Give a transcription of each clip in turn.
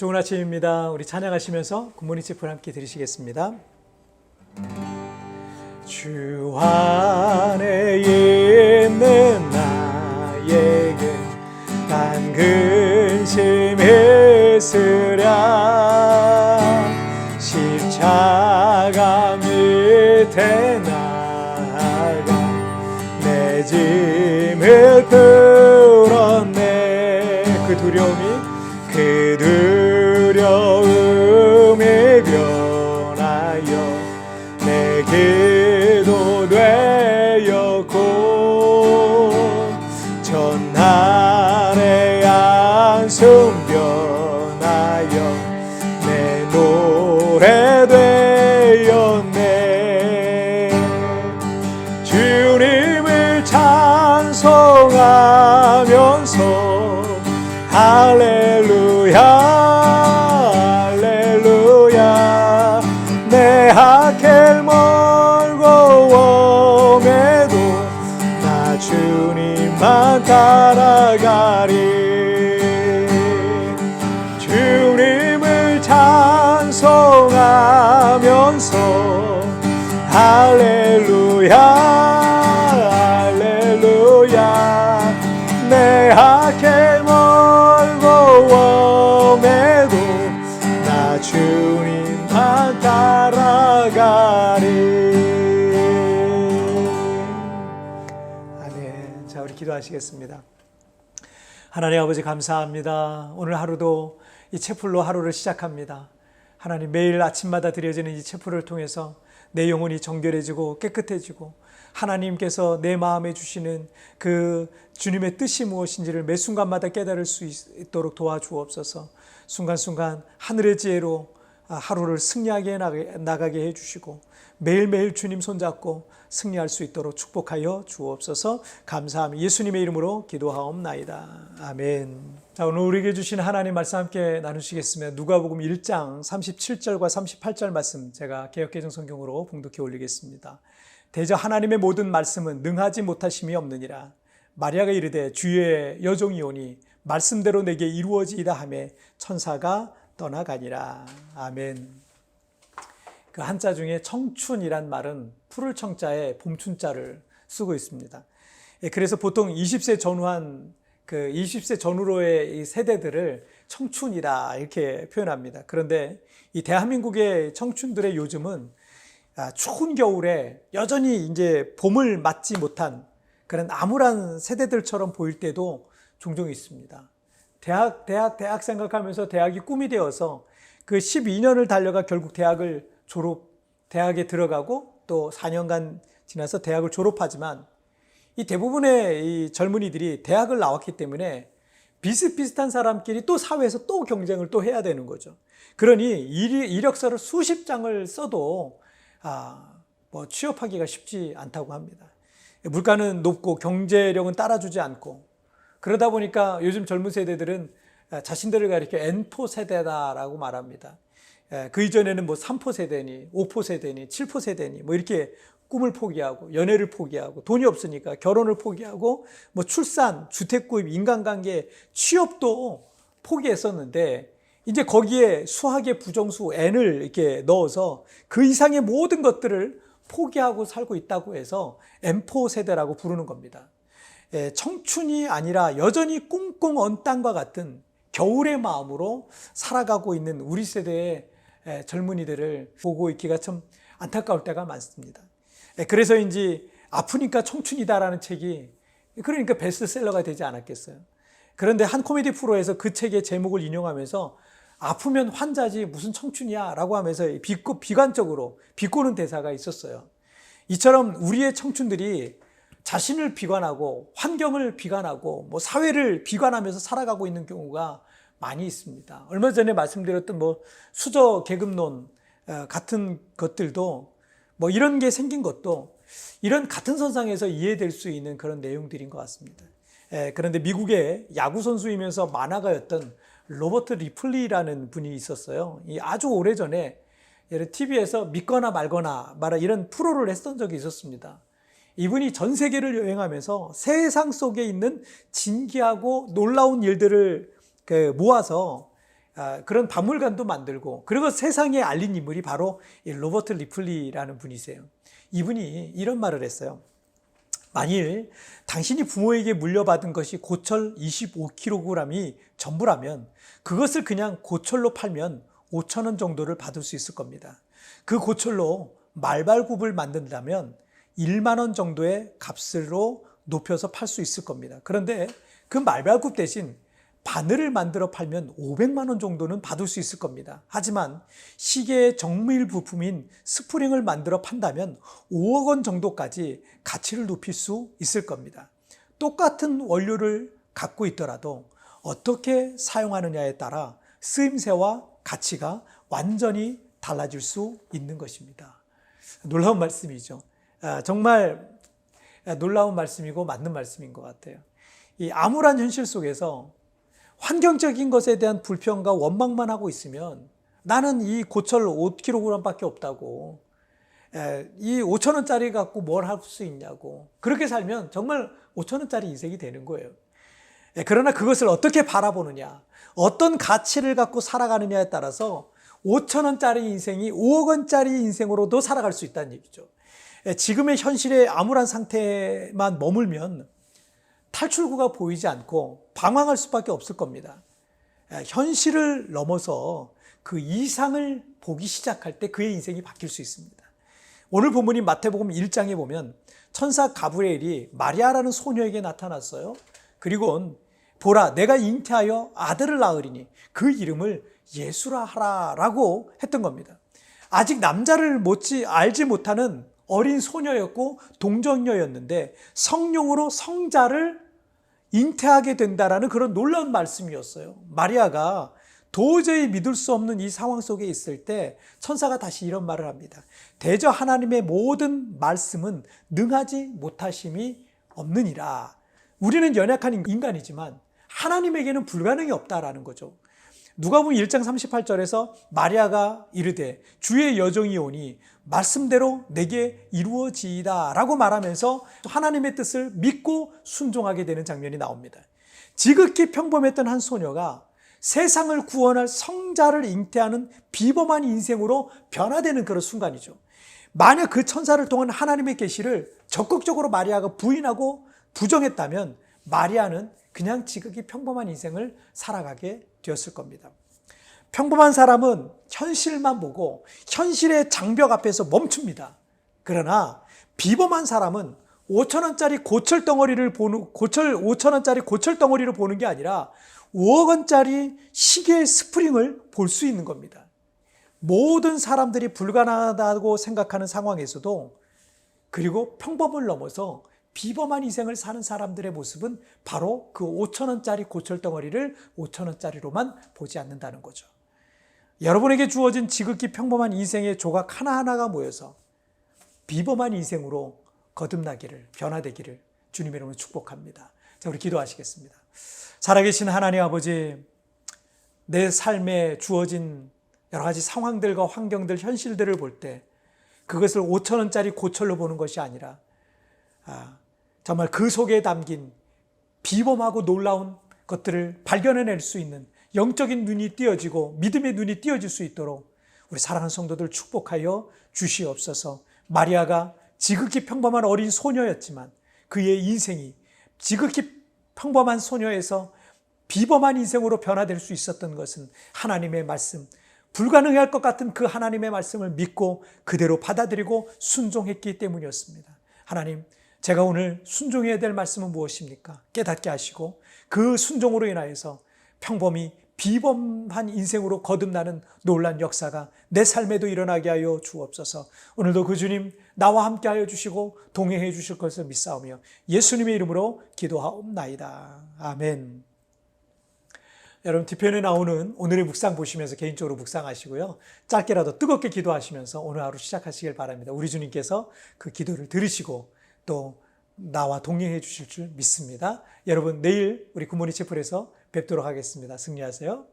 좋은 아침입니다. 우리 찬양하시면서 굿모닝 체프를 함께 들으시겠습니다. 주 안에 있는 나에게 난 근심이 있으랴. 십자가 밑에 나가 내 짐을 들었네. 그 두려움이 변하여 내 기도 되었고, 전날의 안숨 변하여 내 노래 되었네. 주님을 찬송하면서 할렐루야 할렐루야. 내 학길 멀고 험해도 나 주님만 따라가리. 주님을 찬송하면서 할렐루야 할렐루야. 내 학길 멀고 험해도 나 주님만 따라가리. 아멘. 자, 우리 기도하시겠습니다. 하나님 아버지, 감사합니다. 오늘 하루도 이 채플로 하루를 시작합니다. 하나님, 매일 아침마다 드려지는 이 채플을 통해서 내 영혼이 정결해지고 깨끗해지고 하나님께서 내 마음에 주시는 그 주님의 뜻이 무엇인지를 매 순간마다 깨달을 수 있도록 도와주옵소서. 순간순간 하늘의 지혜로 하루를 승리하게 나가게 해주시고 매일매일 주님 손잡고 승리할 수 있도록 축복하여 주옵소서. 감사합니다. 예수님의 이름으로 기도하옵나이다. 아멘. 자, 오늘 우리에게 주신 하나님 말씀 함께 나누시겠습니다. 누가복음 1장 37절과 38절 말씀 제가 개역개정 성경으로 봉독해 올리겠습니다. 대저 하나님의 모든 말씀은 능하지 못하심이 없느니라. 마리아가 이르되 주의 여종이오니 말씀대로 내게 이루어지이다 하며 천사가 떠나가니라. 아멘. 그 한자 중에 청춘이란 말은 푸를 청자에 봄춘자를 쓰고 있습니다. 그래서 보통 20세 전후한 그 20세 전후로의 이 세대들을 청춘이라 이렇게 표현합니다. 그런데 이 대한민국의 청춘들의 요즘은 추운 겨울에 여전히 이제 봄을 맞지 못한 그런 암울한 세대들처럼 보일 때도 종종 있습니다. 대학 생각하면서 대학이 꿈이 되어서 그 12년을 달려가 결국 대학에 들어가고 또 4년간 지나서 대학을 졸업하지만 이 대부분의 이 젊은이들이 대학을 나왔기 때문에 비슷비슷한 사람끼리 또 사회에서 또 경쟁을 또 해야 되는 거죠. 그러니 이력서를 수십 장을 써도 취업하기가 쉽지 않다고 합니다. 물가는 높고 경제력은 따라주지 않고 그러다 보니까 요즘 젊은 세대들은 자신들을 가리켜 N포 세대다라고 말합니다. 그 이전에는 3포 세대니 5포 세대니 7포 세대니 이렇게 꿈을 포기하고 연애를 포기하고 돈이 없으니까 결혼을 포기하고 출산, 주택구입, 인간관계, 취업도 포기했었는데 이제 거기에 수학의 부정수 n을 이렇게 넣어서 그 이상의 모든 것들을 포기하고 살고 있다고 해서 M포 세대라고 부르는 겁니다. 청춘이 아니라 여전히 꽁꽁 언 땅과 같은 겨울의 마음으로 살아가고 있는 우리 세대의 젊은이들을 보고 있기가 참 안타까울 때가 많습니다. 그래서인지 아프니까 청춘이다라는 책이 그러니까 베스트셀러가 되지 않았겠어요. 그런데 한 코미디 프로에서 그 책의 제목을 인용하면서 아프면 환자지 무슨 청춘이야 라고 하면서 비관적으로 비꼬는 대사가 있었어요. 이처럼 우리의 청춘들이 자신을 비관하고 환경을 비관하고 사회를 비관하면서 살아가고 있는 경우가 많이 있습니다. 얼마 전에 말씀드렸던 수저 계급론 같은 것들도 이런 게 생긴 것도 이런 같은 선상에서 이해될 수 있는 그런 내용들인 것 같습니다. 그런데 미국의 야구 선수이면서 만화가였던 로버트 리플리라는 분이 있었어요. 아주 오래전에 TV에서 믿거나 말거나 이런 프로를 했던 적이 있었습니다. 이분이 전 세계를 여행하면서 세상 속에 있는 진기하고 놀라운 일들을 모아서 그런 박물관도 만들고, 그리고 세상에 알린 인물이 바로 이 로버트 리플리라는 분이세요. 이분이 이런 말을 했어요. 만일 당신이 부모에게 물려받은 것이 고철 25kg이 전부라면 그것을 그냥 고철로 팔면 5천 원 정도를 받을 수 있을 겁니다. 그 고철로 말발굽을 만든다면 1만 원 정도의 값으로 높여서 팔 수 있을 겁니다. 그런데 그 말발굽 대신 바늘을 만들어 팔면 500만 원 정도는 받을 수 있을 겁니다. 하지만 시계의 정밀 부품인 스프링을 만들어 판다면 5억 원 정도까지 가치를 높일 수 있을 겁니다. 똑같은 원료를 갖고 있더라도 어떻게 사용하느냐에 따라 쓰임새와 가치가 완전히 달라질 수 있는 것입니다. 놀라운 말씀이죠. 정말 놀라운 말씀이고 맞는 말씀인 것 같아요. 이 암울한 현실 속에서 환경적인 것에 대한 불평과 원망만 하고 있으면 나는 이 고철 5kg밖에 없다고, 이 5천 원짜리 갖고 뭘 할 수 있냐고, 그렇게 살면 정말 5천 원짜리 인생이 되는 거예요. 그러나 그것을 어떻게 바라보느냐, 어떤 가치를 갖고 살아가느냐에 따라서 5천 원짜리 인생이 5억 원짜리 인생으로도 살아갈 수 있다는 얘기죠. 지금의 현실의 암울한 상태만 머물면 탈출구가 보이지 않고 방황할 수밖에 없을 겁니다. 현실을 넘어서 그 이상을 보기 시작할 때 그의 인생이 바뀔 수 있습니다. 오늘 본문인 마태복음 1장에 보면 천사 가브리엘이 마리아라는 소녀에게 나타났어요. 그리고 보라, 내가 잉태하여 아들을 낳으리니 그 이름을 예수라 하라라고 했던 겁니다. 아직 남자를 알지 못하는 어린 소녀였고 동정녀였는데 성령으로 성자를 잉태하게 된다라는 그런 놀라운 말씀이었어요. 마리아가 도저히 믿을 수 없는 이 상황 속에 있을 때 천사가 다시 이런 말을 합니다. 대저 하나님의 모든 말씀은 능하지 못하심이 없느니라. 우리는 연약한 인간이지만 하나님에게는 불가능이 없다라는 거죠. 누가복음 1장 38절에서 마리아가 이르되 주의 여종이 오니 말씀대로 내게 이루어지이다 라고 말하면서 하나님의 뜻을 믿고 순종하게 되는 장면이 나옵니다. 지극히 평범했던 한 소녀가 세상을 구원할 성자를 잉태하는 비범한 인생으로 변화되는 그런 순간이죠. 만약 그 천사를 통한 하나님의 계시를 적극적으로 마리아가 부인하고 부정했다면 마리아는 그냥 지극히 평범한 인생을 살아가게 되었을 겁니다. 평범한 사람은 현실만 보고 현실의 장벽 앞에서 멈춥니다. 그러나 비범한 사람은 5천원짜리 고철 덩어리를 보는 5천원짜리 고철 덩어리를 보는 게 아니라 5억 원짜리 시계의 스프링을 볼 수 있는 겁니다. 모든 사람들이 불가능하다고 생각하는 상황에서도, 그리고 평범을 넘어서 비범한 인생을 사는 사람들의 모습은 바로 그 5천원짜리 고철 덩어리를 5천원짜리로만 보지 않는다는 거죠. 여러분에게 주어진 지극히 평범한 인생의 조각 하나하나가 모여서 비범한 인생으로 거듭나기를, 변화되기를 주님의 이름으로 축복합니다. 자, 우리 기도하시겠습니다. 살아계신 하나님 아버지, 내 삶에 주어진 여러 가지 상황들과 환경들, 현실들을 볼 때 그것을 5천원짜리 고철로 보는 것이 아니라 정말 그 속에 담긴 비범하고 놀라운 것들을 발견해낼 수 있는 영적인 눈이 띄어지고 믿음의 눈이 띄어질 수 있도록 우리 사랑하는 성도들 축복하여 주시옵소서. 마리아가 지극히 평범한 어린 소녀였지만 그의 인생이 지극히 평범한 소녀에서 비범한 인생으로 변화될 수 있었던 것은 하나님의 말씀, 불가능할 것 같은 그 하나님의 말씀을 믿고 그대로 받아들이고 순종했기 때문이었습니다. 하나님, 제가 오늘 순종해야 될 말씀은 무엇입니까? 깨닫게 하시고 그 순종으로 인하여서 평범히 비범한 인생으로 거듭나는 놀란 역사가 내 삶에도 일어나게 하여 주옵소서. 오늘도 그 주님 나와 함께 하여 주시고 동행해 주실 것을 믿사오며 예수님의 이름으로 기도하옵나이다. 아멘. 여러분, 뒤편에 나오는 오늘의 묵상 보시면서 개인적으로 묵상하시고요. 짧게라도 뜨겁게 기도하시면서 오늘 하루 시작하시길 바랍니다. 우리 주님께서 그 기도를 들으시고 또 나와 동행해 주실 줄 믿습니다. 여러분, 내일 우리 굿모닝 채플에서 뵙도록 하겠습니다. 승리하세요.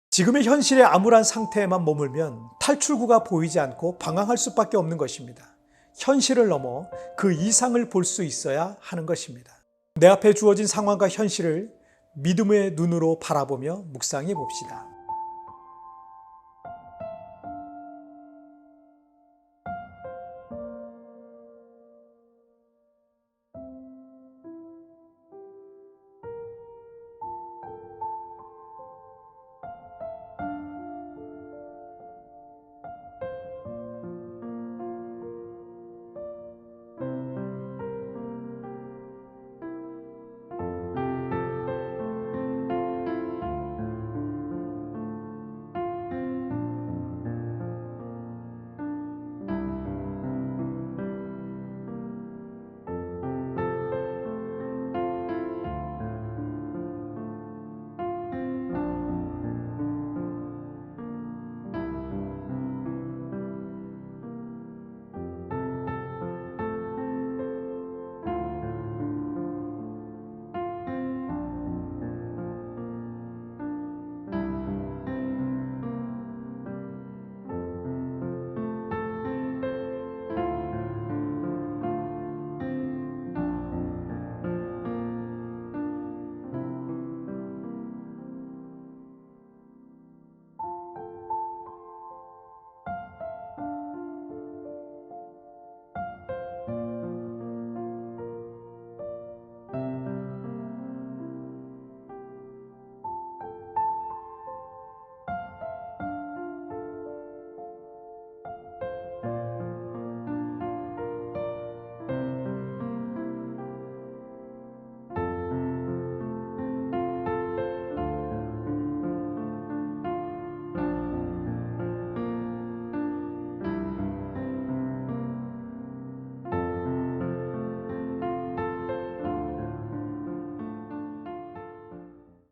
지금의 현실의 암울한 상태에만 머물면 탈출구가 보이지 않고 방황할 수밖에 없는 것입니다. 현실을 넘어 그 이상을 볼 수 있어야 하는 것입니다. 내 앞에 주어진 상황과 현실을 믿음의 눈으로 바라보며 묵상해 봅시다.